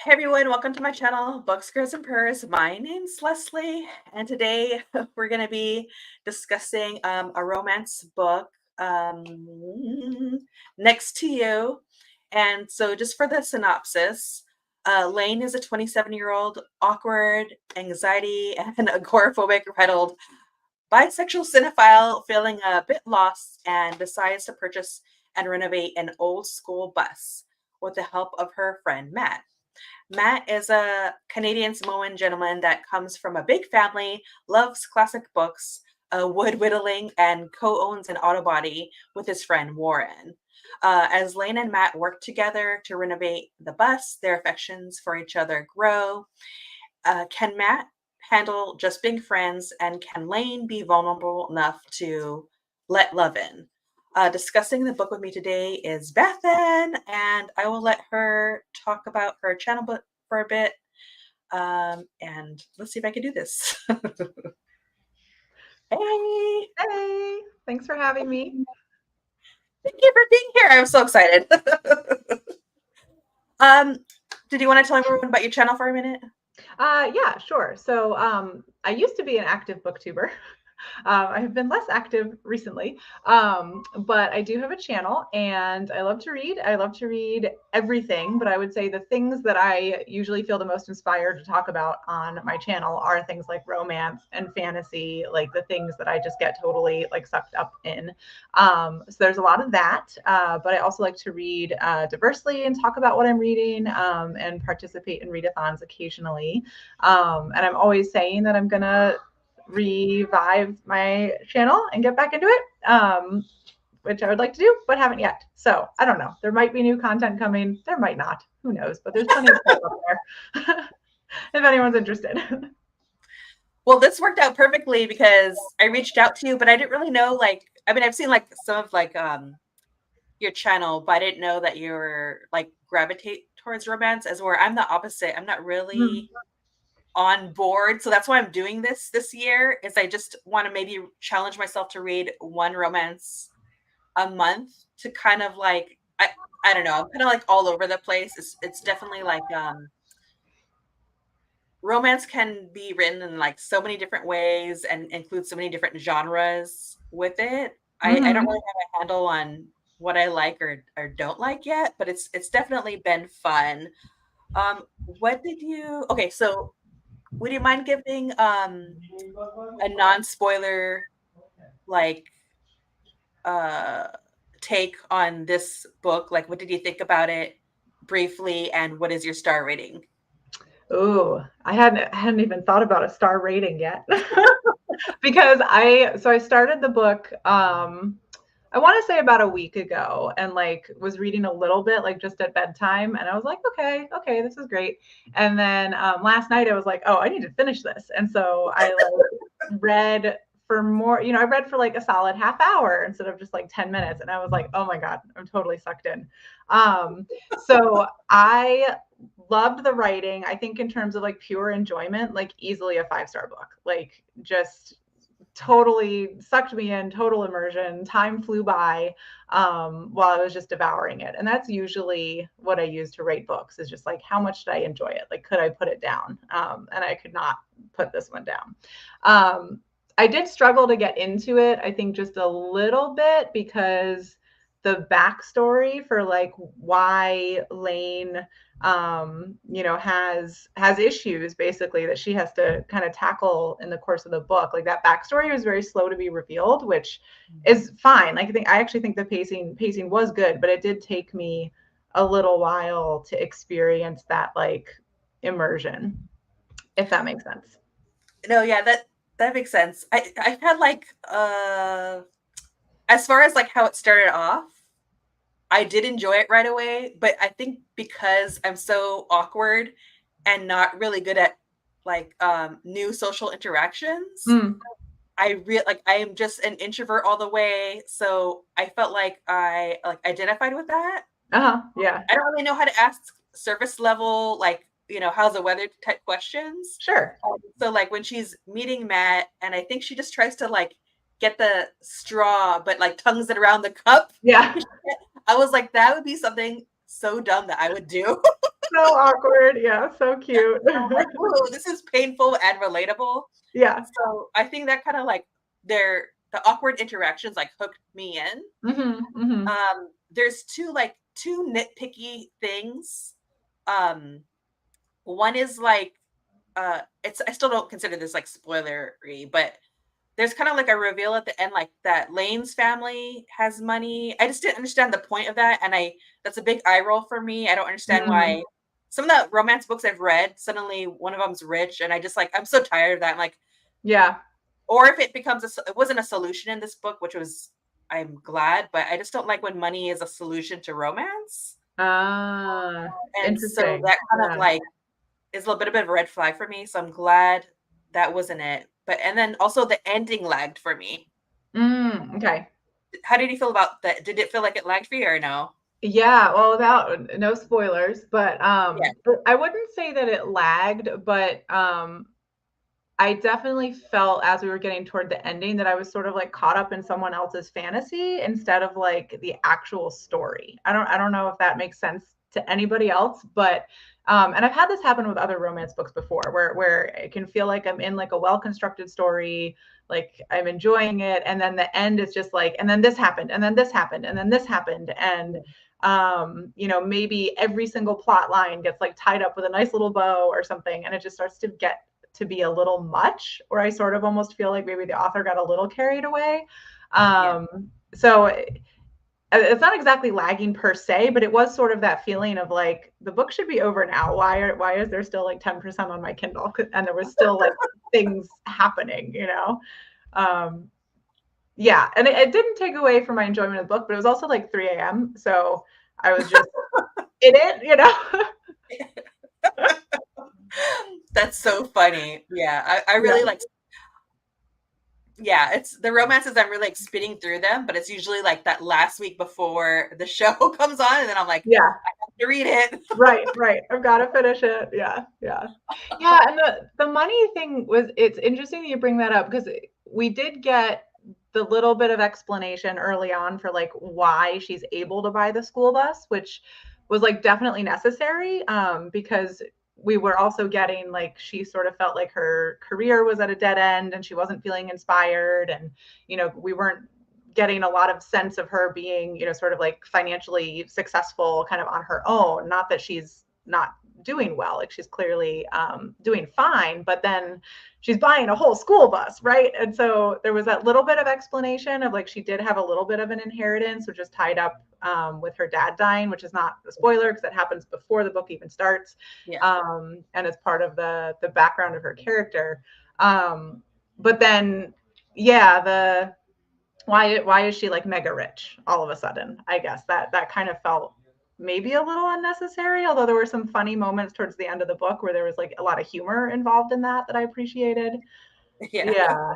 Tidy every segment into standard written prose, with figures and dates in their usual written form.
Hey everyone, welcome to my channel, Books, Girls, and Purrs. My name's Leslie, and today we're going to be discussing a romance book, um, Next to You. And so, just for the synopsis, Lane is a 27-year-old, awkward, anxiety, and agoraphobic riddled bisexual cinephile feeling a bit lost and decides to purchase and renovate an old school bus with the help of her friend Matt. Matt is a Canadian Samoan gentleman that comes from a big family, loves classic books, wood whittling, and co owns an auto body with his friend Warren. As Lane and Matt work together to renovate the bus, their affections for each other grow. Can Matt handle just being friends, and can Lane be vulnerable enough to let love in? Discussing the book with me today is Bethan, and I will let her talk about her channel book for a bit. And let's see if I can do this. Hey, Hey, thanks for having me. thank you for being here. I'm so excited. um, did you want to tell everyone about your channel for a minute? Yeah, sure. I used to be an active booktuber. I have been less active recently, but I do have a channel and I love to read. I love to read everything, but I would say the things that I usually feel the most inspired to talk about on my channel are things like romance and fantasy, like the things that I just get totally like sucked up in. So there's a lot of that, but I also like to read diversely and talk about what I'm reading and participate in readathons occasionally. And I'm always saying that I'm gonna revive my channel and get back into it, which I would like to do, but haven't yet. So I don't know. There might be new content coming. There might not. Who knows? But there's plenty of stuff up there if anyone's interested. Well, this worked out perfectly because I reached out to you, but I didn't really know. I've seen like some of your channel, but I didn't know that you were like gravitate towards romance, as where I'm the opposite. I'm not really on board, so that's why I'm doing this year. Is I just want to maybe challenge myself to read one romance a month to kind of like I don't know. I'm kind of like all over the place. It's definitely like romance can be written in like so many different ways and include so many different genres with it. I don't Mm-hmm. really have a handle on what I like or don't like yet, but it's definitely been fun. What did you okay, so would you mind giving a non-spoiler like uh take on this book? Like what did you think about it briefly, and what is your star rating? Oh, I hadn't even thought about a star rating yet. Because I started the book I want to say about a week ago and like was reading a little bit like just at bedtime and I was like okay, this is great. And then last night I was like, oh, I need to finish this. And so I like read for more, I read for like a solid half hour instead of just like 10 minutes and I was like, oh my god, I'm totally sucked in. So I loved the writing. I think in terms of like pure enjoyment, like easily a 5-star book. Like just totally sucked me in, total immersion. Time flew by while I was just devouring it. And that's usually what I use to rate books is just like, how much did I enjoy it? Like, could I put it down? And I could not put this one down. I did struggle to get into it, I think just a little bit because the backstory for like why Lane has issues basically that she has to kind of tackle in the course of the book. Like that backstory was very slow to be revealed, which is fine. Like I actually think the pacing was good, but it did take me a little while to experience that like immersion, if that makes sense. No, yeah, that makes sense. I've had like as far as like how it started off, I did enjoy it right away, but I think because I'm so awkward and not really good at like new social interactions, Mm. I am just an introvert all the way, so I felt like I like identified with that. Uh-huh. Yeah. I don't really know how to ask service level, like, how's the weather type questions. Sure. So like when she's meeting Matt, and I think she just tries to like get the straw, but like tongues it around the cup. Yeah. I was like, that would be something so dumb that I would do. So awkward. Yeah, so cute. I'm like, "Ooh, this is painful and relatable." Yeah. So I think that kind of like the awkward interactions like hooked me in. Mhm, mhm. There's two nitpicky things. Um, One is like it's I still don't consider this like spoilery, but there's kind of like a reveal at the end, like that Lane's family has money. I just didn't understand the point of that, and I that's a big eye roll for me. I don't understand Mm, why some of the romance books I've read, suddenly one of them's rich, and I just like I'm so tired of that. I'm like, yeah. or if it becomes it wasn't a solution in this book, which was I'm glad, but I just don't like when money is a solution to romance. Ah, And so interesting. that kind of Yeah. like is a little bit of a red flag for me. So I'm glad that wasn't it. But and then also the ending lagged for me. Okay. How did you feel about that? Did it feel like it lagged for you or no? Yeah, well, without no spoilers, Yeah. but I wouldn't say that it lagged, but I definitely felt as we were getting toward the ending that I was sort of like caught up in someone else's fantasy instead of like the actual story. I don't know if that makes sense to anybody else, but and I've had this happen with other romance books before where it can feel like I'm in like a well-constructed story, like I'm enjoying it, and then the end is just like, and then this happened, and then this happened, and then this happened, and maybe every single plot line gets like tied up with a nice little bow or something, and it just starts to get to be a little much, or I sort of almost feel like maybe the author got a little carried away. Yeah. So it's not exactly lagging per se, but it was sort of that feeling of like the book should be over now. Why is there still like 10% on my Kindle? And there was still like things happening, Um, yeah, and it didn't take away from my enjoyment of the book, but it was also like 3 a.m. So I was just in it. That's so funny. Yeah. I Yeah, really like yeah, it's the romances I'm really like spinning through them, but it's usually like that last week before the show comes on, and then I'm like, yeah. I have to read it. Right, right. I've got to finish it. Yeah, yeah. Yeah, and the money thing was it's interesting that you bring that up because we did get the little bit of explanation early on for like why she's able to buy the school bus, which was like definitely necessary because we were also getting like she sort of felt like her career was at a dead end and she wasn't feeling inspired, and we weren't getting a lot of sense of her being, sort of like financially successful kind of on her own. Not that she's not doing well, like she's clearly doing fine, but then she's buying a whole school bus, right? And so there was that little bit of explanation of like she did have a little bit of an inheritance, which is tied up with her dad dying, which is not a spoiler because that happens before the book even starts, Yeah. and it's part of the background of her character. But then, yeah, the why is she like mega rich all of a sudden? I guess that kind of felt maybe a little unnecessary, although there were some funny moments towards the end of the book where there was like a lot of humor involved in that I appreciated. Yeah. Yeah,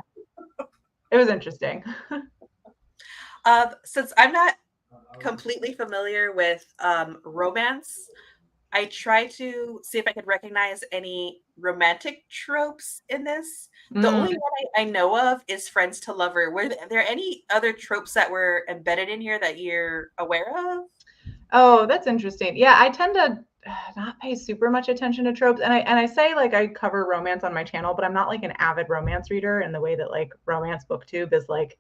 it was interesting. Since I'm not completely familiar with romance, I try to see if I could recognize any romantic tropes in this. The only Mm. one I know of is friends to lover. Were there any other tropes that were embedded in here that you're aware of? Oh, that's interesting. Yeah, I tend to not pay super much attention to tropes, and I say like I cover romance on my channel, but I'm not like an avid romance reader in the way that like romance booktube is like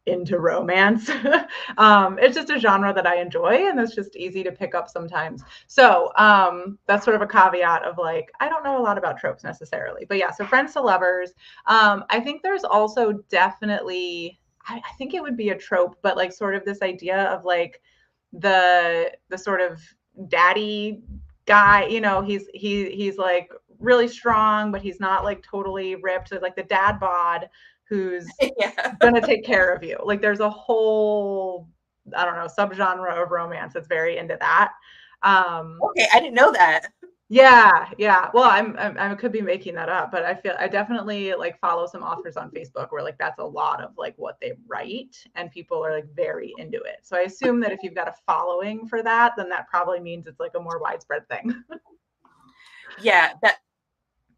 into romance. It's just a genre that I enjoy, and it's just easy to pick up sometimes. So that's sort of a caveat of like I don't know a lot about tropes necessarily, but yeah. So friends to lovers. I think there's also definitely I think it would be a trope, but like sort of this idea of like the sort of daddy guy. He's like really strong, but he's not like totally ripped. So like the dad bod who's Yeah. gonna take care of you. Like there's a whole, I don't know, subgenre of romance that's very into that. Okay, I didn't know that. Yeah, yeah. Well, I could be making that up, but I feel I definitely like follow some authors on Facebook where like that's a lot of like what they write, and people are like very into it. So I assume that if you've got a following for that, then that probably means it's like a more widespread thing. Yeah,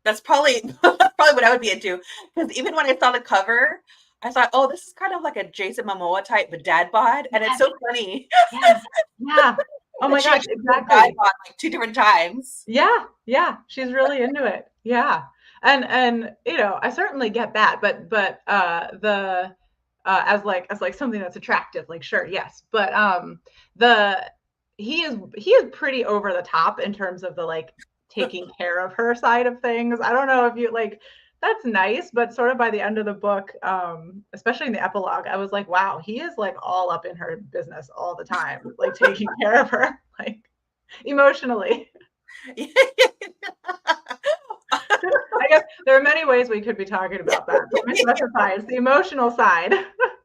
that's probably probably what I would be into. Because even when I saw the cover, I thought, oh, this is kind of like a Jason Momoa type, but dad bod, and it's Yes, so funny. yes, yeah. Oh my That she gosh, actually dive exactly. on like 2 different times. Yeah, yeah, she's really into it. Yeah. And you know, I certainly get that, but the as like something that's attractive, like sure, yes. But the he is pretty over the top in terms of the like taking care of her side of things. I don't know if you like that's nice, but sort of by the end of the book, especially in the epilogue, I was like, wow, he is like all up in her business all the time, like taking care of her, like emotionally. I guess there are many ways we could be talking about that. Let me specify it's the emotional side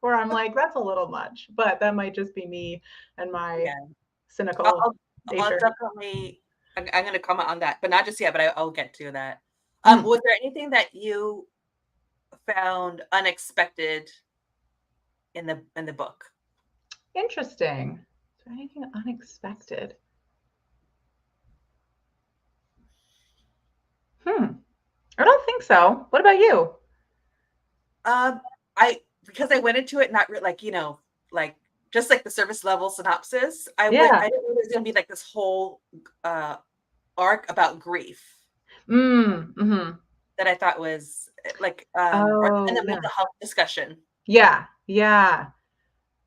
where I'm like, that's a little much, but that might just be me and my Yeah. I'll cynical I'll I'll nature. definitely I'm gonna comment on that, but not just yet, but I'll get to that. Mm, Was there anything that you found unexpected in the book? interesting. Is there anything unexpected? Hmm. I don't think so. What about you? Um, I because I went into it not like, like just like the surface level synopsis, Yeah. I didn't know there's gonna be like this whole uh arc about grief Mm-hmm. that I thought was like or Oh, and the yeah. mental health discussion. Yeah. Yeah.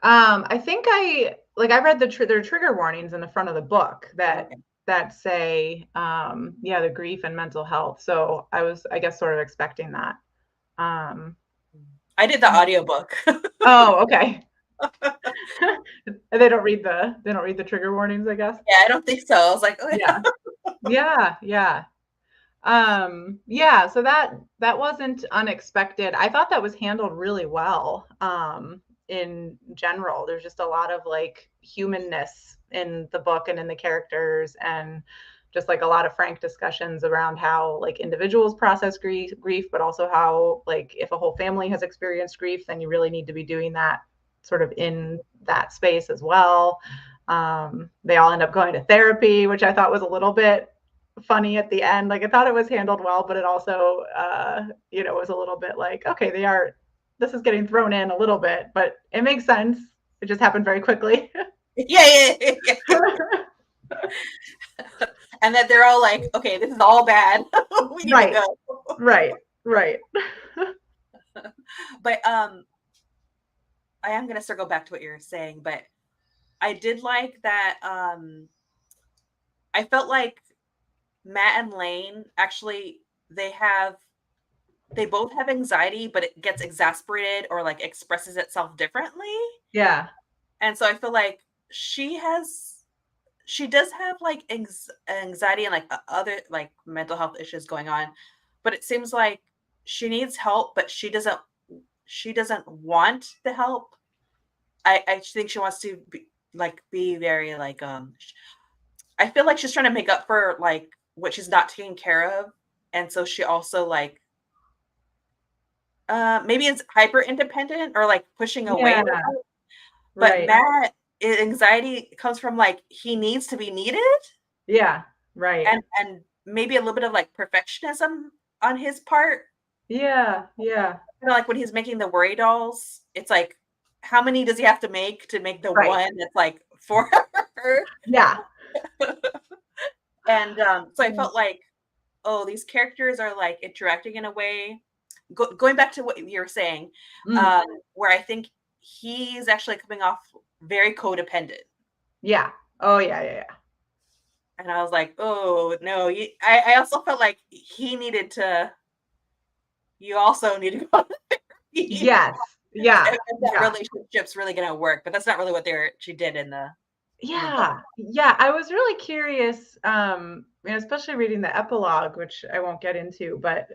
I think I read there are trigger warnings in the front of the book Okay. that say yeah, the grief and mental health. So I was, I guess, sort of expecting that. Um, I did the audiobook. oh, okay. They don't read the trigger warnings, I guess. Yeah, I don't think so. I was like, oh, Yeah. Yeah, yeah. Yeah, so that wasn't unexpected. I thought that was handled really well. In general, there's just a lot of like humanness in the book and in the characters, and just like a lot of frank discussions around how like individuals process grief, but also how like if a whole family has experienced grief, then you really need to be doing that sort of in that space as well. They all end up going to therapy, which I thought was a little bit funny at the end. Like I thought it was handled well, but it also, you know, was a little bit like, okay, this is getting thrown in a little bit, but it makes sense. It just happened very quickly. yeah. And that they're all like, okay, this is all bad. We need to Right, go. right, right. But I am gonna circle back to what you're saying, but I did like that I felt like Matt and Lane actually they have they both have anxiety, but it gets exasperated or like expresses itself differently. Yeah, And so I feel like she does have like anxiety and like other like mental health issues going on, but it seems like she needs help, but she doesn't want the help. I think she wants to be very like I feel like she's trying to make up for like what she's not taking care of, and so she also like maybe it's hyper independent or like pushing away yeah, the help. But right. Matt anxiety comes from like he needs to be needed, Yeah, right. and maybe a little bit of like perfectionism on his part. Yeah, yeah, Like when he's making the worry dolls, it's like how many does he have to make the right. one that's like for her? Yeah. And so I Yeah. felt like, oh, these characters are like interacting in a way. Going back to what you were saying, Mm, where I think he's actually coming off very codependent. yeah. Oh, yeah, yeah, yeah. And I was like, oh no, I also felt like you also need to go to therapy Yes. Yeah. if that Yeah. relationship's really gonna work. But that's not really what she did in the book. Yeah, yeah, I was really curious, you know, especially reading the epilogue, which I won't get into, but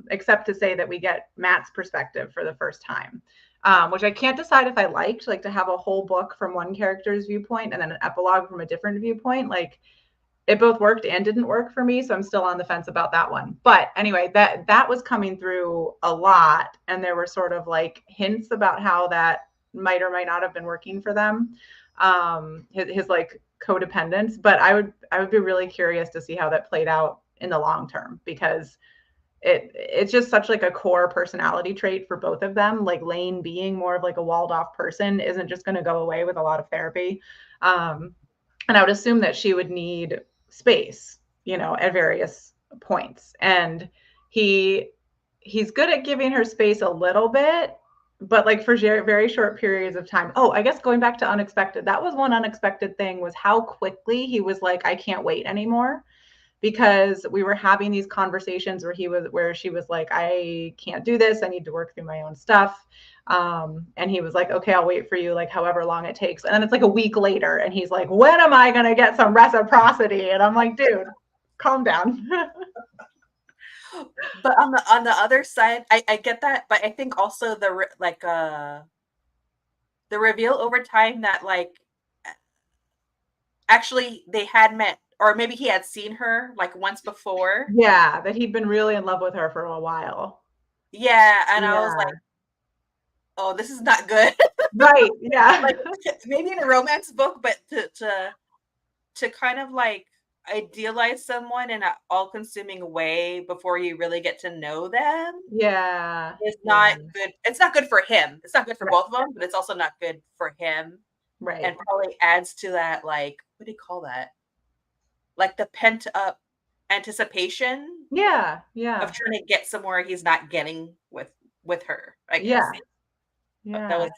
except to say that we get Matt's perspective for the first time, which I can't decide if I liked, like to have a whole book from one character's viewpoint and then an epilogue from a different viewpoint. Like it both worked and didn't work for me, so I'm still on the fence about that one. But anyway, that was coming through a lot, and there were sort of like hints about how that might or might not have been working for them. His like codependence, but I would be really curious to see how that played out in the long term, because it's just such like a core personality trait for both of them. Like Lane being more of like a walled off person isn't just going to go away with a lot of therapy. Um, And I would assume that she would need space, at various points. And he he's good at giving her space a little bit, but like for very short periods of time. Oh, I guess going back to unexpected, that was one unexpected thing, was how quickly he was like, I can't wait anymore, because we were having these conversations where she was like, I can't do this, I need to work through my own stuff. And he was like, okay, I'll wait for you, like however long it takes. And then it's like a week later and he's like, when am I going to get some reciprocity? And I'm like, dude, calm down. But on the other side, I get that, but I think also the reveal over time that like actually they had met, or maybe he had seen her like once before. Yeah, that he'd been really in love with her for a while. Yeah, and I was Yeah. like, oh, this is not good. Right. Yeah. Like maybe in a romance book, but to kind of like idealize someone in an all-consuming way before you really get to know them Yeah. is Yeah. not good. It's not good for him. It's not good for Right. both of them, but it's also not good for him, and Right. probably adds to that, like, what do you call that? Like the pent up anticipation Yeah. of Yeah. trying to get somewhere he's not getting with her, I guess. Yeah. That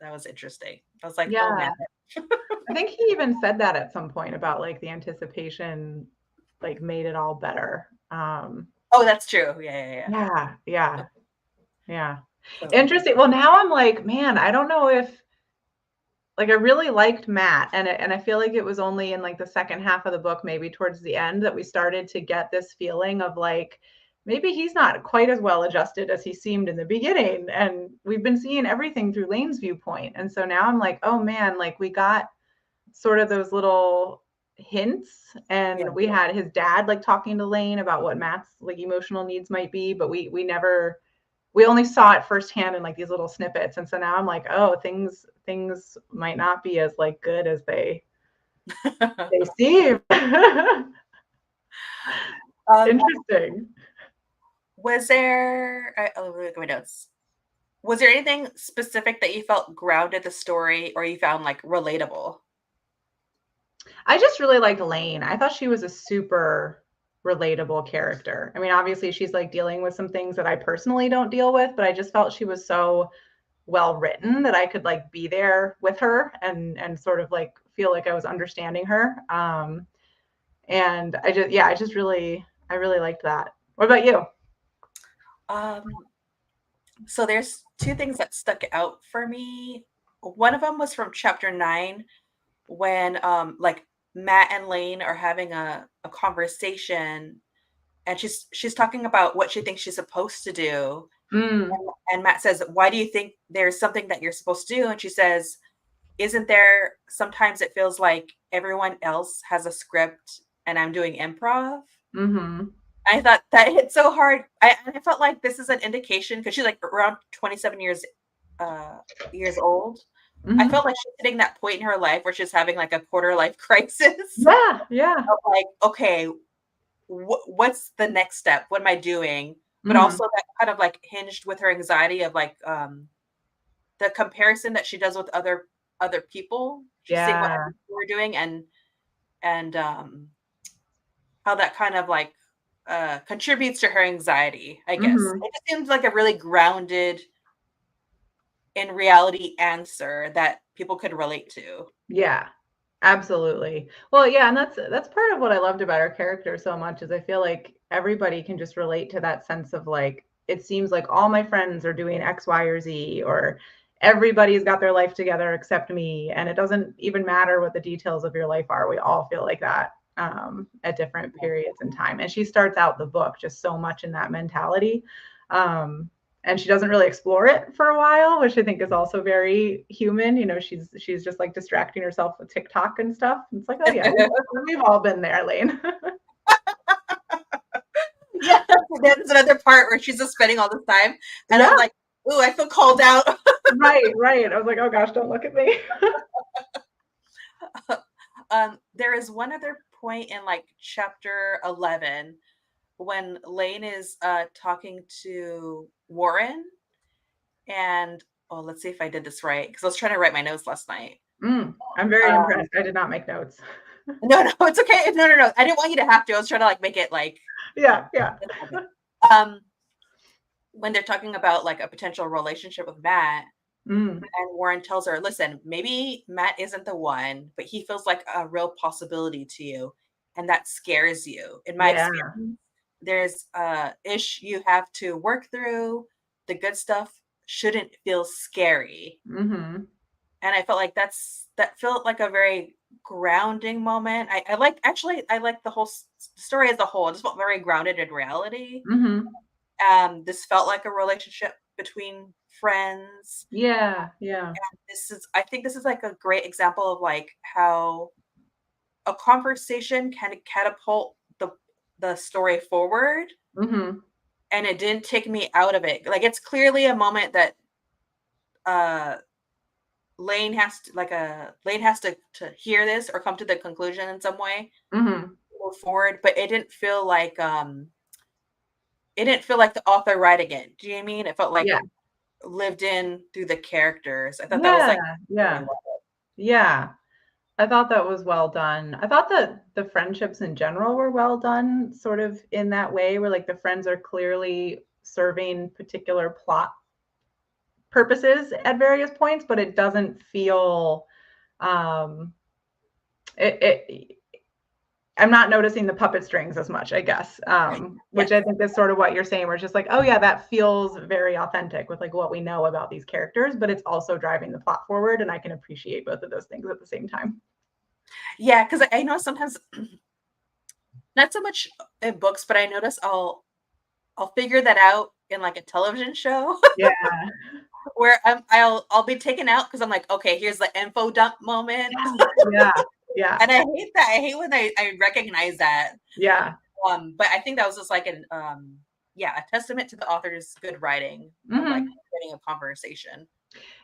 Yeah. was interesting. I was like, oh man. Yeah. I think he even said that at some point about like the anticipation, like made it all better. Oh, that's true. Yeah. Yeah, yeah, yeah. So Interesting. Well, now I'm like, man, I don't know if like I really liked Matt, and I feel like it was only in like the second half of the book, maybe towards the end, that we started to get this feeling of like maybe he's not quite as well adjusted as he seemed in the beginning, and we've been seeing everything through Lane's viewpoint, and so now I'm like, oh man, like we got sort of those little hints, yeah. and we had his dad like talking to Lane about what Matt's like emotional needs might be, but we only saw it firsthand in like these little snippets, and so now I'm like, oh, things might not be as like good as they seem. um, Interesting. was there? Oh, look at my notes. Was there anything specific that you felt grounded the story, or you found like relatable? I just really liked Lane. I thought she was a super relatable character. I mean, obviously she's like dealing with some things that I personally don't deal with, but I just felt she was so well written that I could like be there with her and sort of like feel like I was understanding her. And I really liked that. What about you? Um, so there's two things that stuck out for me. One of them was from chapter 9 when like Matt and Lane are having a conversation, and she's talking about what she thinks she's supposed to do. Mm, And Matt says, "Why do you think there's something that you're supposed to do?" And she says, "Isn't there sometimes it feels like everyone else has a script and I'm doing improv?" mm-hmm, I thought that hit so hard. I felt like this is an indication because she's like around 27 uh years old. I mm-hmm. felt like she's hitting that point in her life where she's having like a quarter life crisis Yeah, yeah. of like, okay, what's the next step? What am I doing? But Mm-hmm, also that kind of like hinged with her anxiety of like the comparison that she does with other people. She's seeing what yeah. other people are doing, and how that kind of like contributes to her anxiety, I guess. Mm-hmm. It just seems like a really grounded in reality answer that people could relate to. Yeah, absolutely. Well, yeah, and that's part of what I loved about her character so much, is I feel like everybody can just relate to that sense of like, it seems like all my friends are doing X, Y, or Z, or everybody's got their life together except me, and it doesn't even matter what the details of your life are. We all feel like that at different periods in time. And she starts out the book just so much in that mentality. Um, and she doesn't really explore it for a while, which I think is also very human. She's just like distracting herself with TikTok and stuff. It's like, oh yeah, we've all been there, Lane. Yeah, there's another part where she's just spending all this time, and Yeah, I'm like, ooh, I feel called out. right. I was like, oh gosh, don't look at me. There is one other point in like chapter 11 when Lane is talking to Warren, and oh, let's see if I did this right because I was trying to write my notes last night. I'm very Um, impressed. I did not make notes. No, it's okay. No. I didn't want you to have to. I was trying to like make it like Yeah, yeah. um when they're talking about like a potential relationship with Matt, Mm, and Warren tells her, "Listen, maybe Matt isn't the one, but he feels like a real possibility to you, and that scares you. In my yeah. experience, there's ish you have to work through. The good stuff shouldn't feel scary." Mhm. And I felt like that felt like a very grounding moment. I like actually I like the whole story as a whole. It just felt very grounded in reality. Mhm. This felt like a relationship between friends. Yeah, yeah. I think this is like a great example of like how a conversation can catapult the story forward, Mhm. and it didn't take me out of it. Like it's clearly a moment that uh Lane has to hear this or come to the conclusion in some way, Mhm. move forward, but it didn't feel like the author writing it. Do you know what I mean? It felt like Yeah. lived in through the characters. I thought that was Yeah, like really yeah. well. Yeah. I thought that was well done. I thought that the friendships in general were well done, sort of in that way where like the friends are clearly serving particular plot purposes at various points, but it doesn't feel um it I'm not noticing the puppet strings as much, I guess. Which Yes. I think is sort of what you're saying, where it's just like, oh yeah, that feels very authentic with like what we know about these characters, but it's also driving the plot forward, and I can appreciate both of those things at the same time. Yeah, because I know sometimes not so much in books, but I notice I'll figure that out in like a television show Yeah, where I'll be taken out because I'm like, okay, here's the info dump moment. yeah, yeah, And I hate that. I hate when I recognize that. yeah. But I think that was just like an yeah, a testament to the author's good writing of like Hmm. creating a conversation.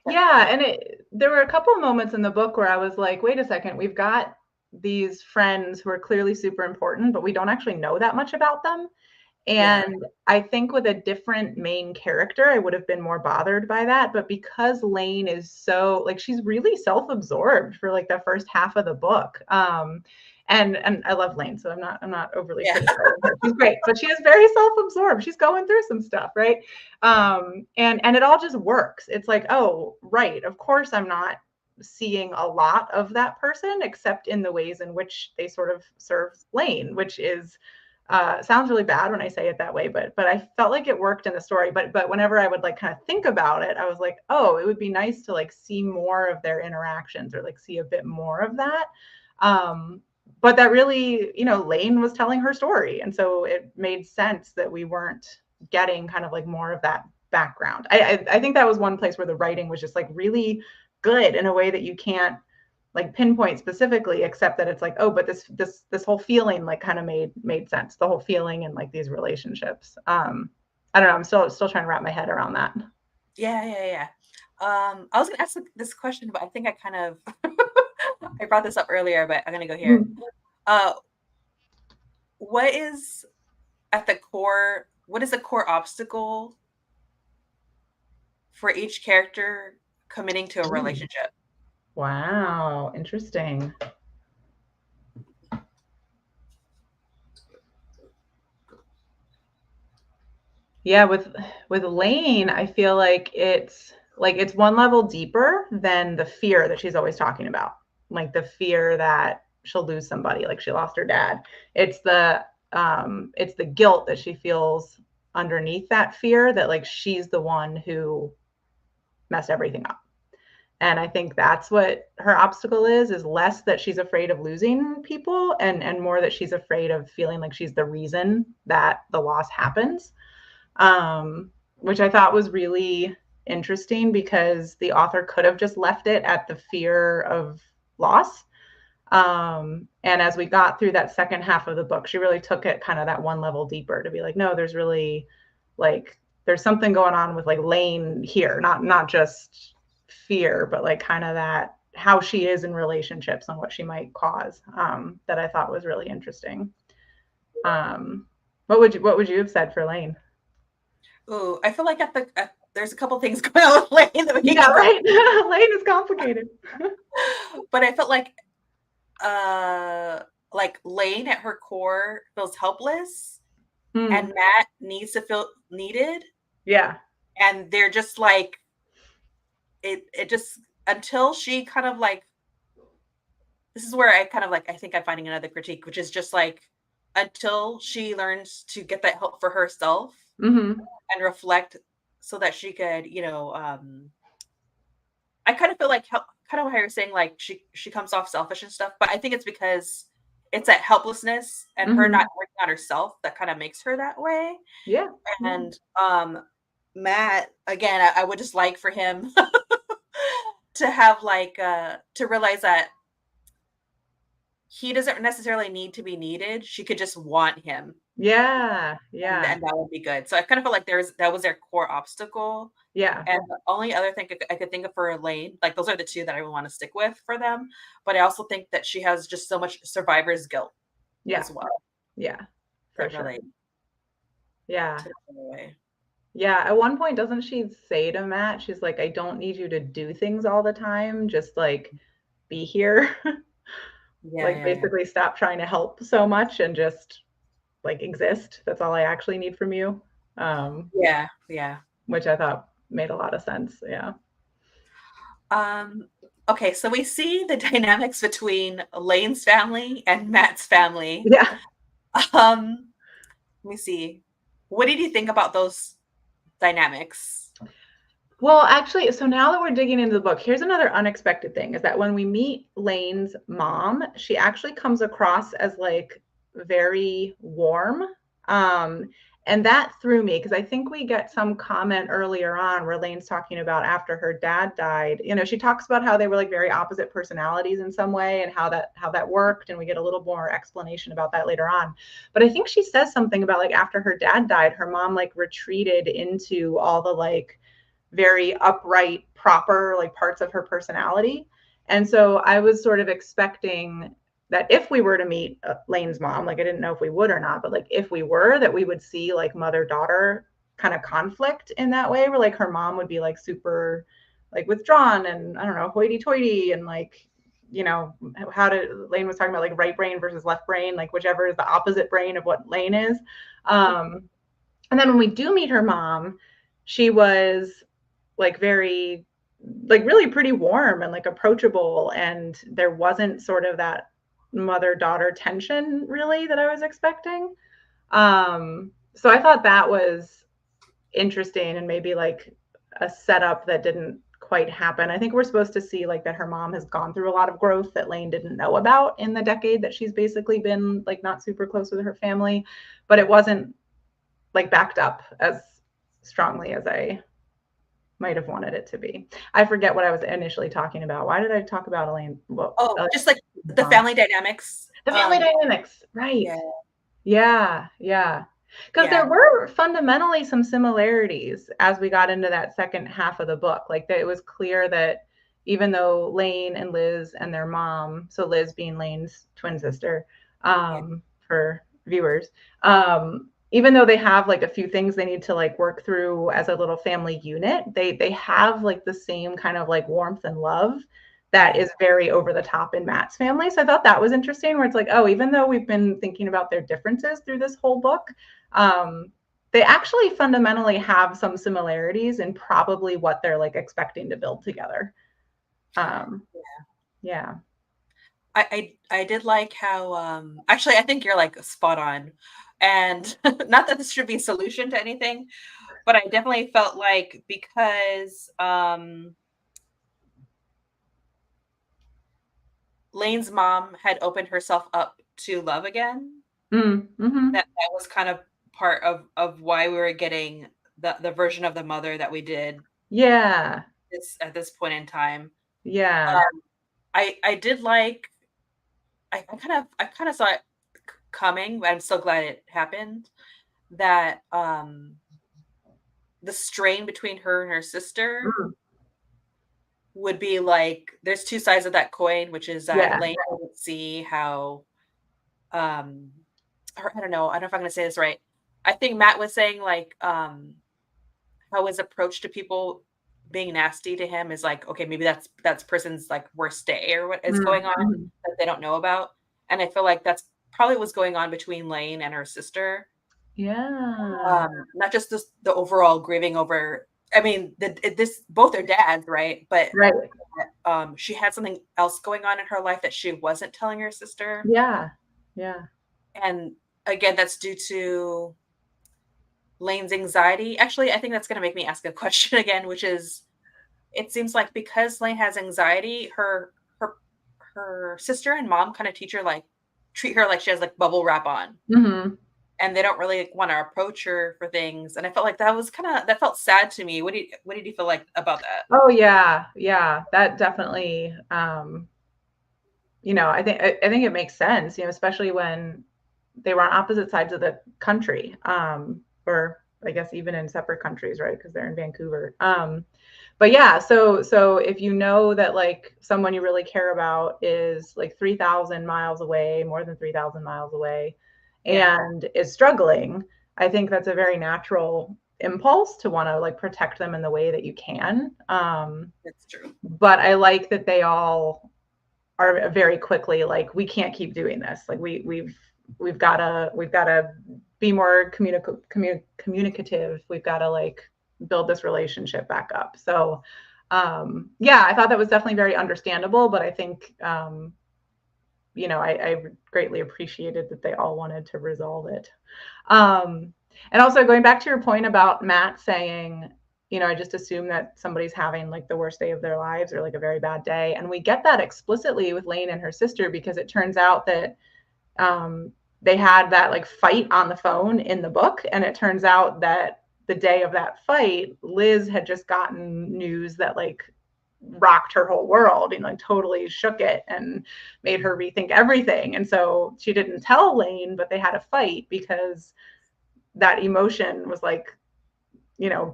Yeah, and there were a couple of moments in the book where I was like, wait a second, we've got these friends who are clearly super important, but we don't actually know that much about them. Yeah. And I think with a different main character, I would have been more bothered by that. But because Lane is so like she's really self-absorbed for like the first half of the book. And I love Lane, so I'm not overly Yeah. criticizing her. She's great, but she is very self-absorbed. She's going through some stuff, right? And it all just works. It's like, oh, right, of course I'm not seeing a lot of that person except in the ways in which they sort of serve Lane, which is sounds really bad when I say it that way, but I felt like it worked in the story. But whenever I would like kind of think about it, I was like, oh, it would be nice to like see more of their interactions or like see a bit more of that. But that really, Lane was telling her story, and so it made sense that we weren't getting kind of like more of that background. I think that was one place where the writing was just like really good in a way that you can't like pinpoint specifically, except that it's like, oh, but this whole feeling like kind of made sense. The whole feeling and like these relationships. I don't know. I'm still trying to wrap my head around that. Yeah. I was gonna ask this question, but I think I kind of I brought this up earlier, but I'm gonna go here. Mm. Uh, what is at the core? What is the core obstacle for each character committing to a Ooh. relationship? Wow, interesting. Yeah, with Lane, I feel like it's one level deeper than the fear that she's always talking about. Like the fear that she'll lose somebody, like she lost her dad. It's the guilt that she feels underneath that fear that like she's the one who messed everything up. And I think that's what her obstacle is less that she's afraid of losing people and more that she's afraid of feeling like she's the reason that the loss happens, which I thought was really interesting because the author could have just left it at the fear of loss. And as we got through that second half of the book, she really took it kind of that one level deeper to be like, no, there's really like there's something going on with like Lane here, not just fear, but like kind of that how she is in relationships and what she might cause, that I thought was really interesting. Um, what would you have said for Lane? Ooh, I feel like there's a couple things going on with Lane that we Yeah, can go, right. Lane is complicated. but I felt like uh like Lane at her core feels helpless Mm, and Matt needs to feel needed, yeah. and they're just like it just until she kind of like this is where I kind of like I think I'm finding another critique, which is just like until she learns to get that help for herself Hmm. and reflect so that she could, I kind of feel like kind of how you're saying like she comes off selfish and stuff, but I think it's because it's that helplessness and her not Hmm. working on herself that kind of makes her that way. Yeah. Yeah. And Matt, again, I would just like for him to have like to realize that he doesn't necessarily need to be needed. She could just want him, Yeah. and Yeah. that would be good. So I kind of feel like that was their core obstacle. Yeah. And the only other thing I could think of for Elaine, like those are the two that I would want to stick with for them. But I also think that she has just so much survivor's guilt Yeah. as well Yeah. For that sure. really Yeah. takes it away. Yeah. At one point, doesn't she say to Matt, she's like, I don't need you to do things all the time. Just like be here. Yeah, Like yeah, yeah. basically stop trying to help so much and just like exist. That's all I actually need from you. Yeah, yeah. Which I thought made a lot of sense. Yeah. Um, okay, so we see the dynamics between Elaine's family and Matt's family. Yeah. Um, Let me see. What did you think about those dynamics? Well, actually, so now that we're digging into the book, here's another unexpected thing is that when we meet Lane's mom, she actually comes across as like very warm. Um, and that threw me because I think we get some comment earlier on where Lane's talking about after her dad died. You know, she talks about how they were like very opposite personalities in some way and how that worked, and we get a little more explanation about that later on. But I think she says something about like after her dad died, her mom like retreated into all the like very upright, proper like parts of her personality. And so I was sort of expecting that if we were to meet Lane's mom, like I didn't know if we would or not, but like if we were, that we would see like mother daughter kind of conflict in that way, where like her mom would be like super like withdrawn and I don't know, hoity toity and like, you know, how to Lane was talking about like right brain versus left brain, like whichever is the opposite brain of what Lane is. And then when we do meet her mom, she was like very like really pretty warm and like approachable, and there wasn't sort of that mother daughter tension really that I was expecting. So I thought that was interesting and maybe like a setup that didn't quite happen. I think we're supposed to see like that her mom has gone through a lot of growth that Lane didn't know about in the decade that she's basically been like not super close with her family, but it wasn't like backed up as strongly as I might have wanted it to be. I forget what I was initially talking about. Why did I talk about Elaine? Well, Oh, just like the mom. family dynamics. The family dynamics, right? Yeah, Yeah, yeah. Because there yeah, were fundamentally some similarities as we got into that second half of the book. Like that, it was clear that even though Lane and Liz and their mom, so Liz being Lane's twin sister, yeah, for viewers, even though they have like a few things they need to like work through as a little family unit, they have like the same kind of like warmth and love that yeah, is very over the top in Matt's family. So I thought that was interesting, where it's like, oh, even though we've been thinking about their differences through this whole book, um, they actually fundamentally have some similarities in probably what they're like expecting to build together. Um, yeah. I did like how actually I think you're like spot on. And not that this should be a solution to anything, but I definitely felt like because Lane's mom had opened herself up to love again, Mm-hmm. that was kind of part of why we were getting the version of the mother that we did Yeah. this at this point in time. Yeah. Um, I did like I kind of saw it coming, but I'm so glad it happened. That the strain between her and her sister Mm. would be like there's two sides of that coin, which is that Yeah. Lane would see how um or I don't know if I'm gonna say this right. I think Matt was saying like how his approach to people being nasty to him is like, okay, maybe that's person's like worst day or what is going on Mm-hmm. that they don't know about. And I feel like that's probably what's going on between Lane and her sister. Yeah. Not just the overall grieving over. I mean, this both are dads, right? But Right. she had something else going on in her life that she wasn't telling her sister, Yeah. Yeah. and again, that's due to Lane's anxiety. Actually, I think that's going to make me ask a question again, which is, it seems like because Lane has anxiety, her sister and mom kind of treat her like she has like bubble wrap on, Mm-hmm. and they don't really want to approach her for things. And I felt like that felt sad to me. What did you feel like about that? Oh yeah. Yeah. That definitely I think it makes sense, especially when they were on opposite sides of the country, or I guess even in separate countries, right? Because they're in Vancouver. But yeah, so if you know that like someone you really care about is like 3,000 miles away, more than 3,000 miles away, Yeah, and is struggling, I think that's a very natural impulse to want to like protect them in the way that you can. that's true. But I like that they all are very quickly like, we can't keep doing this. Like we've got to be more communicative. We've got to like build this relationship back up. So yeah, I thought that was definitely very understandable, but I think I greatly appreciated that they all wanted to resolve it. And also going back to your point about Matt saying, I just assume that somebody's having like the worst day of their lives or like a very bad day. And we get that explicitly with Lane and her sister, because it turns out that they had that like fight on the phone in the book. And it turns out that the day of that fight, Liz had just gotten news that like rocked her whole world and like totally shook it and made her rethink everything. And so she didn't tell Lane, but they had a fight because that emotion was like,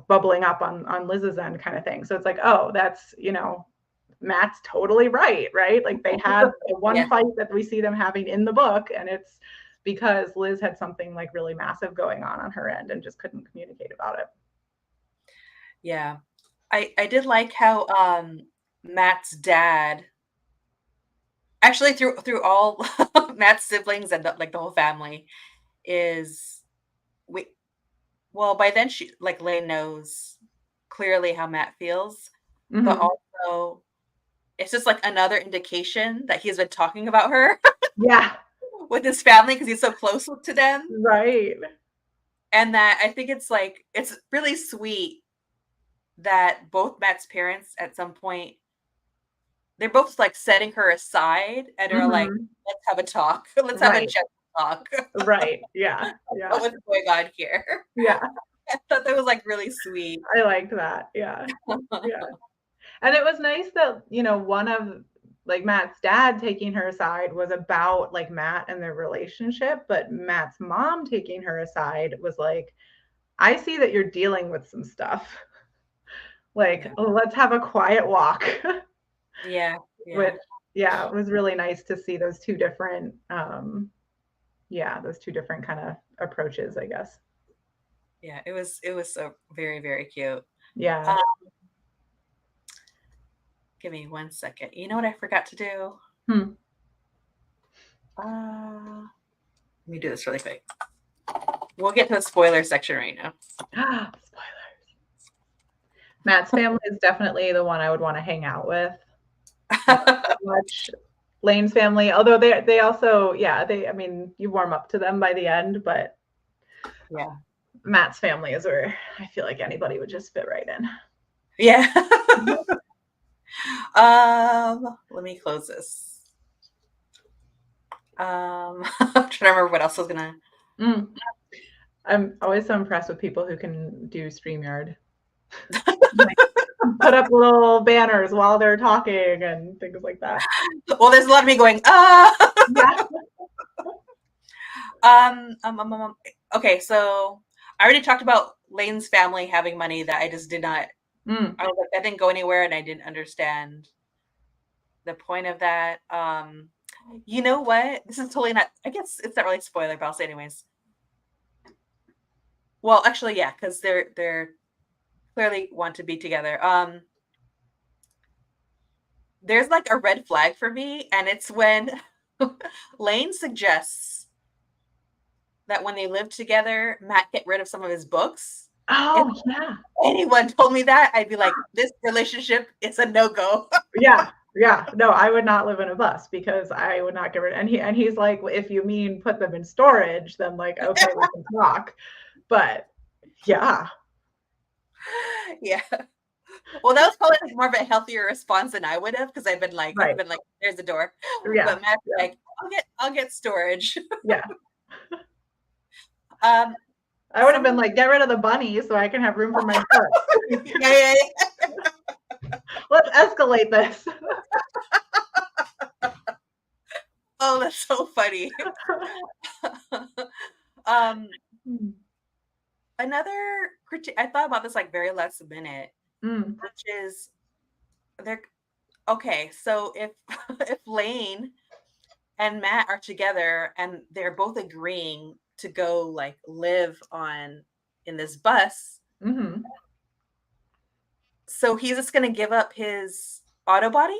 bubbling up on Liz's end kind of thing. So it's like, oh, that's, Matt's totally right, right? Like they had the one Yeah, fight that we see them having in the book, and it's because Liz had something like really massive going on her end and just couldn't communicate about it. yeah. I did like how Matt's dad, actually through all Matt's siblings and like the whole family, is we well, by then she like Lane knows clearly how Matt feels, but Mm-hmm. also it's just like another indication that he's been talking about her Yeah, with his family because he's so close to them. right. And that I think it's like it's really sweet that both Matt's parents at some point, they're both like setting her aside and are like, Mm-hmm. let's have a talk. Let's have a Right, gentle talk right. Yeah, about yeah, what's going on here. yeah. I thought that was like really sweet. I liked that. Yeah, yeah. And it was nice that, one of like Matt's dad taking her aside was about like Matt and their relationship, but Matt's mom taking her aside was like, I see that you're dealing with some stuff. Like, Yeah. oh, let's have a quiet walk. Yeah. Which, Yeah. yeah, it was really nice to see those two different, those two different kind of approaches, I guess. Yeah. It was so very, very cute. Yeah. Uh, give me 1 second. You know what I forgot to do? Hmm. Let me do this really quick. We'll get to the spoiler section right now. Spoiler. Matt's family is definitely the one I would want to hang out with. Much Lane's family, although they also, yeah, I mean, you warm up to them by the end, but Yeah. Matt's family is where I feel like anybody would just fit right in. Yeah. Let me close this. I'm trying to remember what else I was gonna. Mm. I'm always so impressed with people who can do StreamYard. Like, put up little banners while they're talking and things like that. Well, there's a lot of me going, ah. Yeah. Okay, so I already talked about Lane's family having money that I just did not. Mm. I was like, that didn't go anywhere, and I didn't understand the point of that. You know what? This is totally not. I guess it's not really a spoiler, but I'll say anyways. Well, actually, yeah, because they're clearly want to be together. There's like a red flag for me, and it's when Lane suggests that when they live together, Matt get rid of some of his books. If Oh, yeah. anyone told me that, I'd be like, this relationship is a no-go. Yeah. Yeah. No, I would not live in a bus because I would not get rid. And he's like, well, if you mean put them in storage, then like, okay, we can talk. But yeah. Yeah. Well, that was probably like more of a healthier response than I would have, because I've Right. been like, there's the door. Yeah. But Matt's Yeah. like, I'll get storage. Yeah. Um, I would have been something. like, get rid of the bunny so I can have room for my book. Yeah, yeah. Let's escalate this. Oh, that's so funny. um, another critique. I thought about this like very last minute, Mm. which is they're okay. So if if Lane and Matt are together and they're both agreeing to go like live on in this bus, Mm-hmm. so he's just gonna give up his auto body?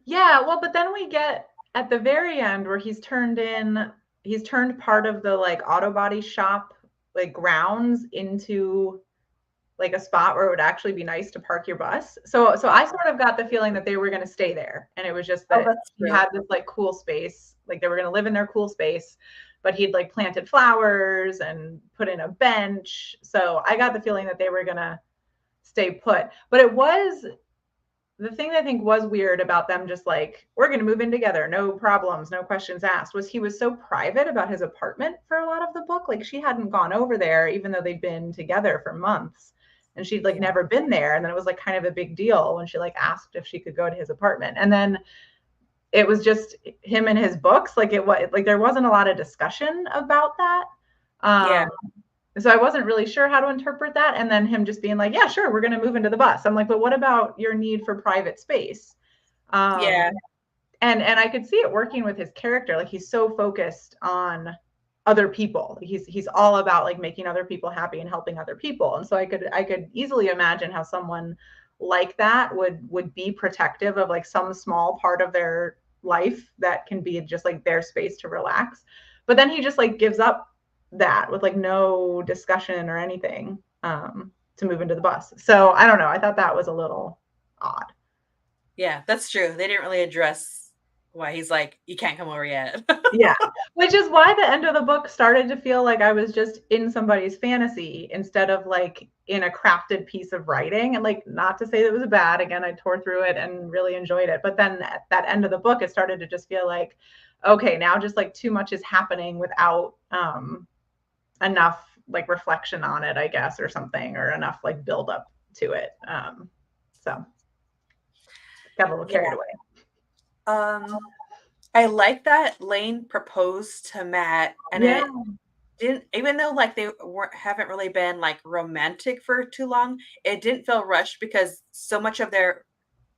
Yeah, well, but then we get at the very end where he's turned part of the like auto body shop like grounds into like a spot where it would actually be nice to park your bus. So I sort of got the feeling that they were going to stay there, and it was just Oh, that that's he true. had this like cool space, like they were going to live in their cool space, but he'd like planted flowers and put in a bench. So I got the feeling that they were going to stay put. But it was the thing that I think was weird about them just like, we're going to move in together, no problems, no questions asked, was he was so private about his apartment for a lot of the book. Like she hadn't gone over there, even though they'd been together for months. And she'd like Yeah. never been there. And then it was like kind of a big deal when she like asked if she could go to his apartment. And then it was just him and his books. Like it was like there wasn't a lot of discussion about that. Yeah. Um, so I wasn't really sure how to interpret that. And then him just being like, yeah, sure, we're going to move into the bus. I'm like, but what about your need for private space? Um, Yeah. and I could see it working with his character. Like he's so focused on other people. He's all about like making other people happy and helping other people. And so I could easily imagine how someone like that would be protective of like some small part of their life that can be just like their space to relax. But then he just like gives up that with like no discussion or anything to move into the bus. So I don't know. I thought that was a little odd. Yeah, that's true. They didn't really address why he's like, you can't come over yet. Yeah, which is why the end of the book started to feel like I was just in somebody's fantasy instead of like in a crafted piece of writing. And like, not to say that it was bad. Again, I tore through it and really enjoyed it. But then at that end of the book, it started to just feel like, okay, now just like too much is happening without enough like reflection on it, I guess, or something, or enough like build up to it. So got a little carried Yeah. away. I like that Lane proposed to Matt, and Yeah. it didn't, even though like they weren't haven't really been like romantic for too long, it didn't feel rushed because so much of their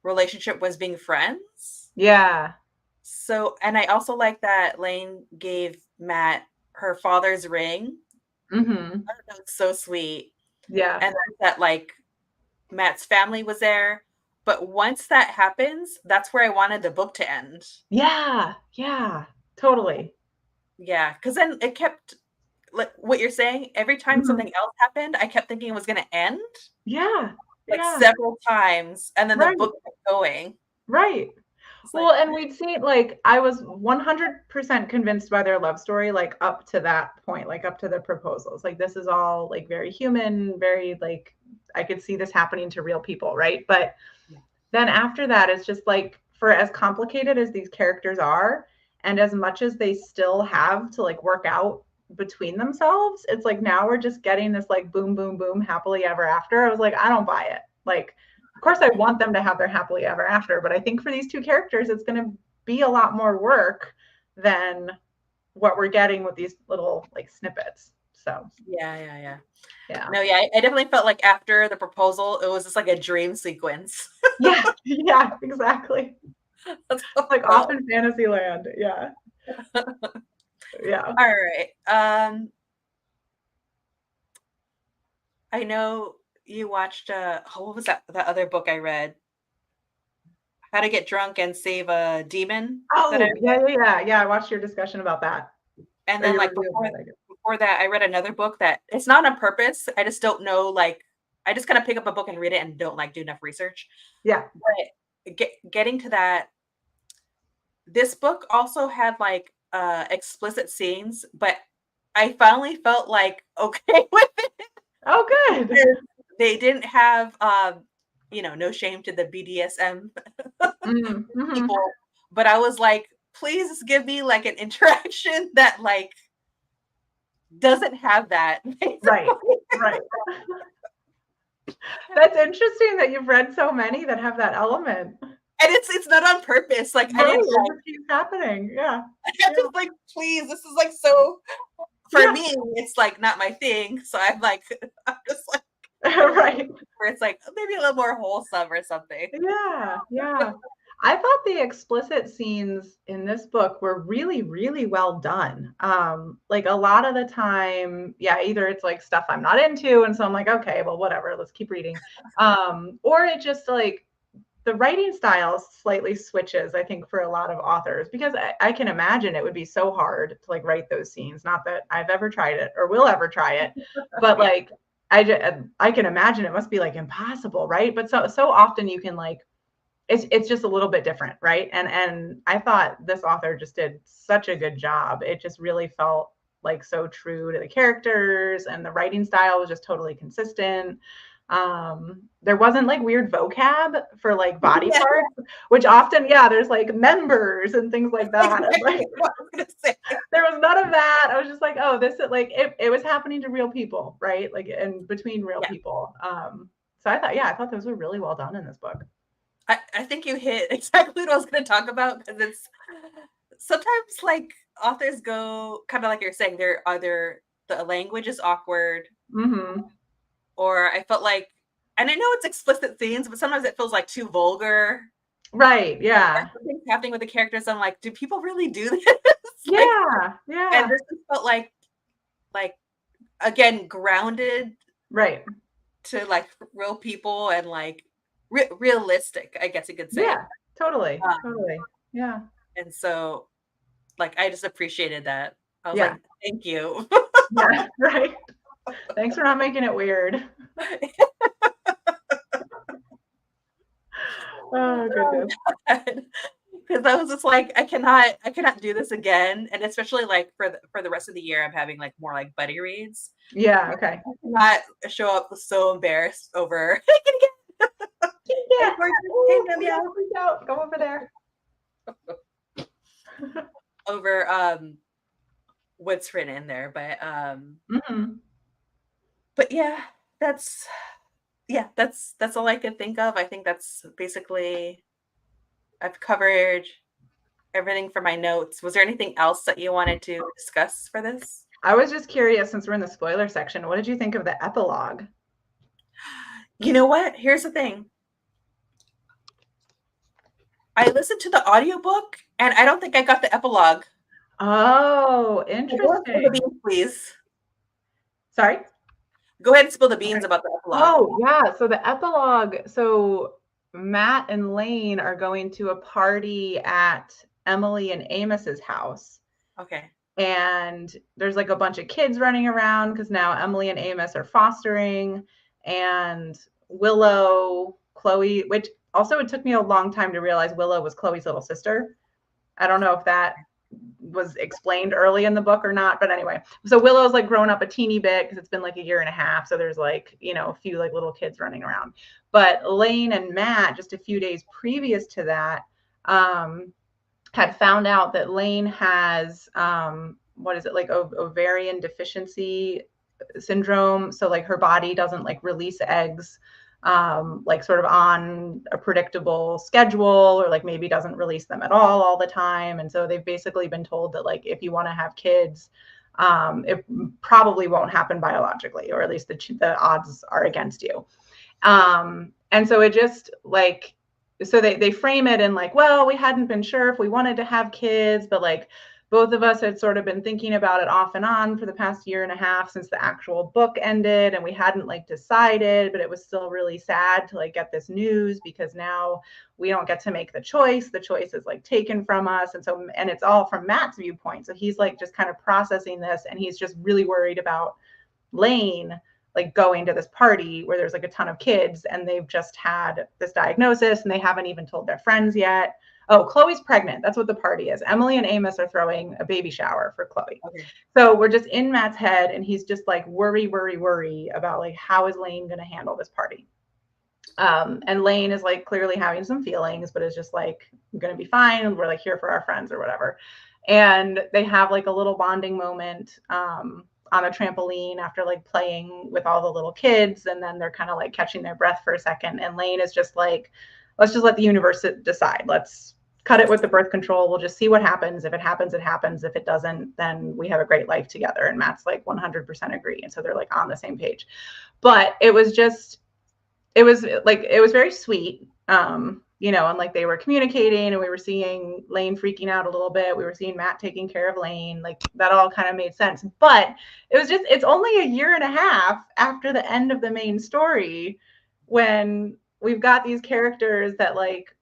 relationship was being friends. Yeah. So, and I also like that Lane gave Matt her father's ring. Mm-hmm. That was so sweet. Yeah. And that like Matt's family was there. But once that happens, that's where I wanted the book to end. Yeah. Yeah. Totally. Yeah, because then it kept like what you're saying. Every time Mhm. something else happened, I kept thinking it was going to end Yeah. like Yeah. several times, and then the Right. book kept going. Right. It's Well, like, and we'd seen like I was 100% convinced by their love story, like up to that point, like up to the proposals. Like this is all like very human, very like I could see this happening to real people, right? But then after that, it's just like for as complicated as these characters are, and as much as they still have to like work out between themselves, it's like now we're just getting this like boom, boom, boom, happily ever after. I was like, I don't buy it. Like, of course, I want them to have their happily ever after, but I think for these two characters, it's going to be a lot more work than what we're getting with these little like snippets. So, yeah. yeah. No, yeah, I definitely felt like after the proposal, it was just like a dream sequence. Yeah. Yeah. Exactly. That's how Like it off felt. in fantasy land. Yeah. Yeah. All right. I know you watched, what was that other book I read? How to Get Drunk and Save a Demon that I Oh, read, yeah. I watched your discussion about that, and or then, your like, review of that, I guess. before that, I read another book that it's not on purpose, I just don't know, like I just kinda pick up a book and read it and don't, like, do enough research, Yeah. but getting to that, this book also had, like, explicit scenes, but I finally felt, like, okay with it Oh, good. because they didn't have, no shame to the BDSM Mm, mhm. people, but I was like, "Please give me, like, an interaction that, like, doesn't have that," Right, basically. right. That's interesting that you've read so many that have that element. And it's not on purpose, like, I Right, didn't it like just keeps happening. Yeah, I'm yeah, just like, "Please, this is, like, so" for yeah, me, it's, like, not my thing, so I'm like I'm just like, I want right. where it's, like, maybe a little more wholesome or something. Yeah, yeah. I thought the explicit scenes in this book were really, really well done. Like a lot of the time, yeah, either it's like stuff I'm not into, and so I'm like, okay, well, whatever, let's keep reading. Or it just like the writing style slightly switches, I think, for a lot of authors, because I can imagine it would be so hard to like write those scenes. Not that I've ever tried it or will ever try it, but Yeah. like I can imagine it must be like impossible, right? But so often you can like it's just a little bit different, right? And I thought this author just did such a good job. It just really felt like so true to the characters, and the writing style was just totally consistent. There wasn't like weird vocab for like body Yeah, parts, which often, yeah, there's like members and things like that. And like exactly what I was gonna say. there was none of that. I was just like, oh, this is like it was happening to real people, right? Like and between real Yeah. people. So I thought, yeah, I thought those were really well done in this book. I think you hit exactly what I was gonna talk about because it's sometimes, like, authors go kinda like you're saying, they're either the language is awkward Hmm. or I felt like and I know it's explicit scenes, but sometimes it feels, like, too vulgar. Right, yeah. Something's happening with the characters, I'm like, "Do people really do this?" Like Yeah, and yeah. this just felt like, again, grounded Right. to, like, real people and, like, realistic, I guess you could say. Yeah, totally, Um, totally. Yeah, and so, like, I just appreciated that. I was yeah, like, "Thank you." yeah, right. Thanks for not making it weird. Oh, Oh goodness. god. 'Cause I was just like, I cannot do this again," and especially, like, for the rest of the year, I'm having, like, more, like, buddy reads. Yeah, okay. I cannot show up so embarrassed over, "Hey, kitty cat. Hey, Yeah. gorgeous. Hey, Ooh, meow freak out, meow," freak out. Go over there. over, what's written in there, Mhm. but yeah, that's that's all I can think of. I think that's basically I've covered everything for my notes. Was there anything else that you wanted to discuss for this? I was just curious, since we're in the spoiler section, what did you think of the epilogue? You know what? Here's the thing. I listened to the audiobook and I don't think I got the epilogue. Oh, So go ahead and spill the interesting. beans, please. Sorry? Go ahead and spill the Okay. beans about the epilogue. Oh, yeah, so the epilogue, so Matt and Lane are going to a party at Emily and Amos's house, Okay. and there's, like, a bunch of kids running around because now Emily and Amos are fostering, and Willow, Chloe, which also it took me a long time to realize Willow was Chloe's little sister. I don't know if that was explained early in the book or not, but anyway, so Willow's like grown up a teeny bit because it's been like a year and a half, so there's like, you know, a few like little kids running around. But Lane and Matt, just a few days previous to that, had found out that Lane has what is it, like ovarian deficiency syndrome, so like her body doesn't like release eggs like sort of on a predictable schedule, or like maybe doesn't release them at all the time. And so they've basically been told that like if you want to have kids, it probably won't happen biologically, or at least the odds are against you. And so it just like, so they frame it in like, well, we hadn't been sure if we wanted to have kids, but like both of us had sort of been thinking about it off and on for the past year and a half since the actual book ended, and we hadn't like decided, but it was still really sad to like get this news because now we don't get to make the choice. The choice is like taken from us. And it's all from Matt's viewpoint. So he's like just kind of processing this, and he's just really worried about Lane like going to this party where there's like a ton of kids and they've just had this diagnosis and they haven't even told their friends yet. Oh, Chloe's pregnant. That's what the party is. Emily and Amos are throwing a baby shower for Chloe. Okay. So we're just in Matt's head and he's just like worry about like, how is Lane going to handle this party? And Lane is like clearly having some feelings, but is just like, I'm going to be fine. And we're like here for our friends or whatever. And they have like a little bonding moment on a trampoline after like playing with all the little kids. And then they're kind of like catching their breath for a second. And Lane is just like, let's just let the universe decide. Let's cut it with the birth control. We'll just see what happens. If it happens, it happens. If it doesn't, then we have a great life together. And Matt's like 100% agree. And so they're like on the same page. But it was very sweet. You know, and like they were communicating and we were seeing Lane freaking out a little bit. We were seeing Matt taking care of Lane. Like that all kind of made sense. But it's only a year and a half after the end of the main story when we've got these characters that like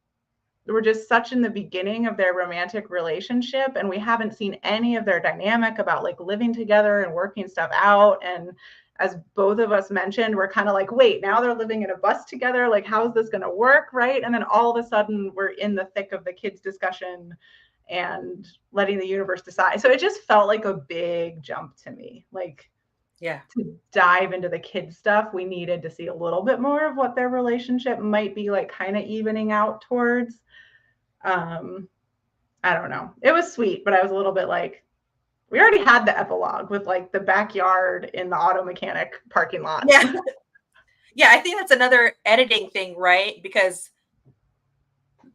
were just such in the beginning of their romantic relationship, and we haven't seen any of their dynamic about like living together and working stuff out. And as both of us mentioned, we're kind of like, wait, now they're living in a bus together. Like, how is this going to work? Right. And then all of a sudden we're in the thick of the kids' discussion and letting the universe decide. So it just felt like a big jump to me. Like, yeah, to dive into the kids stuff, we needed to see a little bit more of what their relationship might be like kind of evening out towards. I don't know. It was sweet, but I was a little bit like, we already had the epilogue with like the backyard in the auto mechanic parking lot. Yeah. Yeah, I think that's another editing thing, right? Because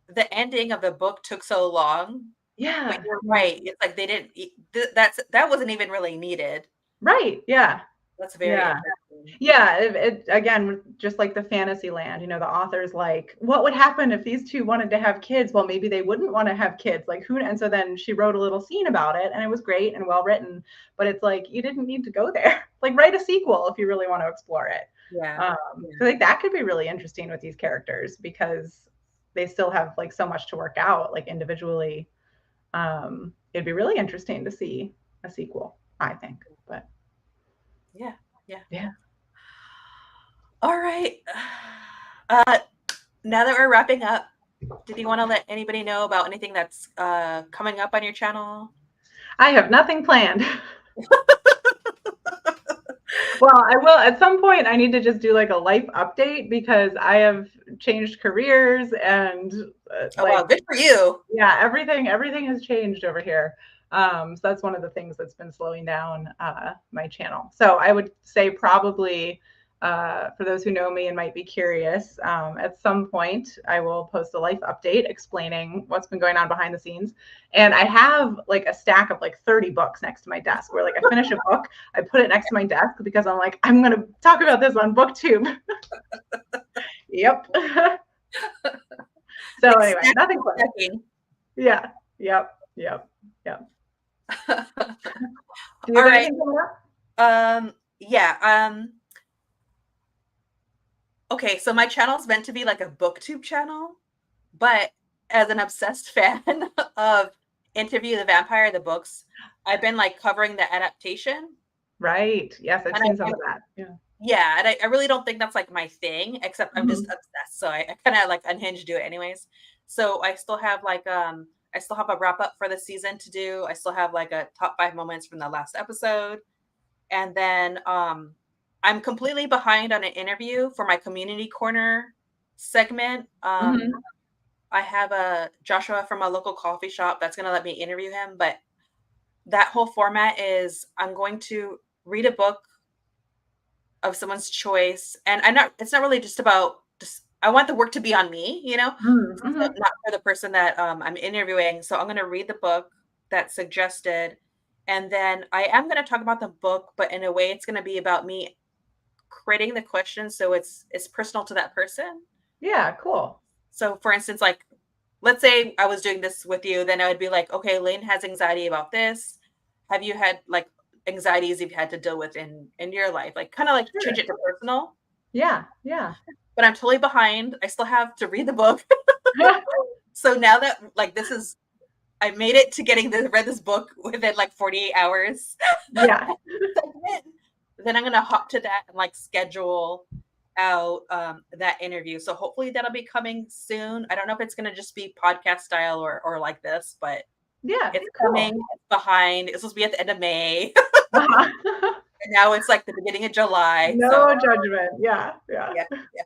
the ending of the book took so long. Yeah. But you're right. It's like they didn't that wasn't even really needed. Right. Yeah. That's very interesting. Yeah. It again, just like the fantasy land, you know, the author's like, what would happen if these two wanted to have kids? Well, maybe they wouldn't want to have kids. Like who? And so then she wrote a little scene about it and it was great and well written, but it's like, you didn't need to go there. Like write a sequel if you really want to explore it. Yeah. So like that could be really interesting with these characters because they still have like so much to work out like individually. It'd be really interesting to see a sequel, I think. But yeah. All right. Now that we're wrapping up, did you want to let anybody know about anything that's coming up on your channel? I have nothing planned. Well, I will at some point. I need to just do like a life update because I have changed careers and wow, good for you. Yeah, everything has changed over here. So that's one of the things that's been slowing down my channel. So I would say probably for those who know me and might be curious, at some point I will post a life update explaining what's been going on behind the scenes. And I have like a stack of like 30 books next to my desk where like I finish a book, I put it next to my desk because I'm like, I'm going to talk about this on BookTube. Yep. So anyway, nothing planned. Yeah. Yep. All right. Yeah. Okay, so my channel is meant to be like a BookTube channel, but as an obsessed fan of Interview the Vampire, the books, I've been like covering the adaptation. Right. Yes, I've seen some of that. Yeah. Yeah, and I really don't think that's like my thing, except I'm just obsessed. So I kind of like unhinged do it anyways. So I still have like I still have a wrap up for the season to do. I still have like a top 5 moments from the last episode. And then I'm completely behind on an interview for my community corner segment. I have a Joshua from a local coffee shop that's going to let me interview him. But that whole format is I'm going to read a book of someone's choice. And it's not really just about, I want the work to be on me, you know, not for the person that I'm interviewing. So I'm going to read the book that's suggested. And then I am going to talk about the book, but in a way it's going to be about me creating the question. So it's personal to that person. Yeah, cool. So for instance, like let's say I was doing this with you, then I would be like, okay, Lane has anxiety about this. Have you had like anxieties you've had to deal with in your life? Like kind of like change Sure. it to personal. Yeah, yeah. But I'm totally behind. I still have to read the book. So now that like this is I made it to getting this read this book within like 48 hours. Yeah. Then I'm gonna hop to that and like schedule out that interview. So hopefully that'll be coming soon. I don't know if it's gonna just be podcast style or like this, but Yeah, it's coming. cool. It's behind. It's supposed to be at the end of May. Uh-huh. And now it's like the beginning of July. So No judgment. Yeah, yeah. yeah, yeah.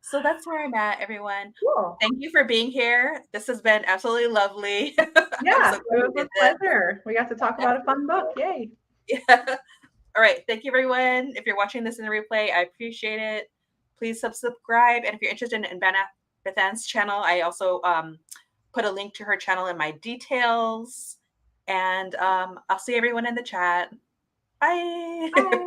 So that's where I'm at, everyone. Cool. Thank you for being here. This has been absolutely lovely. I'm Yeah, so it glad we was did a pleasure. We got to talk about a fun book. Yay. this. Yeah. All right. Thank you, everyone. If you're watching this in the replay, I appreciate it. Please subscribe. And if you're interested in Bana Bethan's channel, I also put a link to her channel in my details. And I'll see everyone in the chat. Bye. Bye.